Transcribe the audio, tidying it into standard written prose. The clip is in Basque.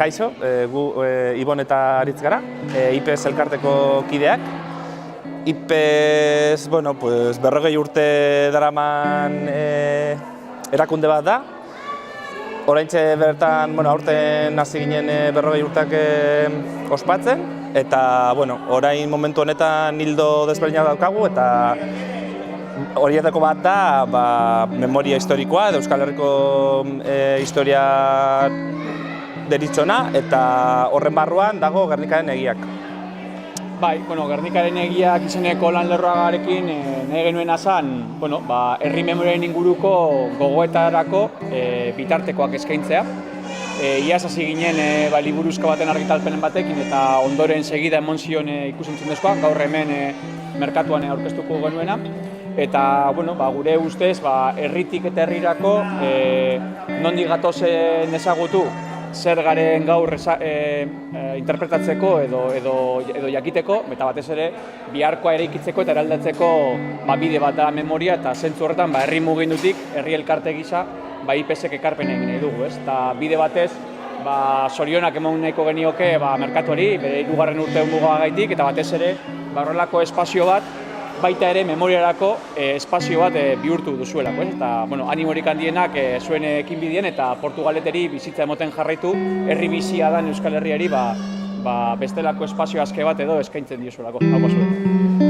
Kaixo, gu Ibon eta Aritz gara, IPES elkarteko kideak. IPES, bueno, pues, 40 urte daraman erakunde bat da. Oraintxe bertan, bueno, aurten hasi ginen 40 urteak ospatzen, eta, bueno, orain momentu honetan hildo desberdinak daukagu, eta horietako bat da memoria historikoa, edo Euskal Herriko historia deritzona, eta horren barruan dago Gernikaren egiak. Bai, bueno, Gernikaren egiak izeneko lan lerroagarekin nahi genuen azan, bueno, herri memoriaren inguruko gogoetarako bitartekoak eskaintzea. Iaz hasi ginen liburuzka baten argitalpenen batekin eta ondoren segida emon zion ikusentzunezkoa, gaur hemen merkatuan aurkeztuko genuena. Eta, bueno, gure ustez, herritik eta herrirako nondik gatozen ezagutu zer garen gaur interpretatzeko edo jakiteko, eta batez ere biharkoa eraikitzeko eta eraldatzeko bide bat da memoria, eta zentzu horretan herri mugindutik, herri elkarte gisa, IPESek ekarpen egin nahi dugu, ez? Eta bide batez, zorionak emon nahiko genioke merkatuari, bere 2. urte mugagaitik, eta batez ere, horrelako espazio bat, baita ere memoriarako espazio bat bihurtu duzuelako, eta animorik handienak zuen ekinbideen eta Portugaleteri bizitza emoten jarraitu, herri bizia dan Euskal Herriari bestelako espazio aske bat edo eskaintzen diozuelako. Hau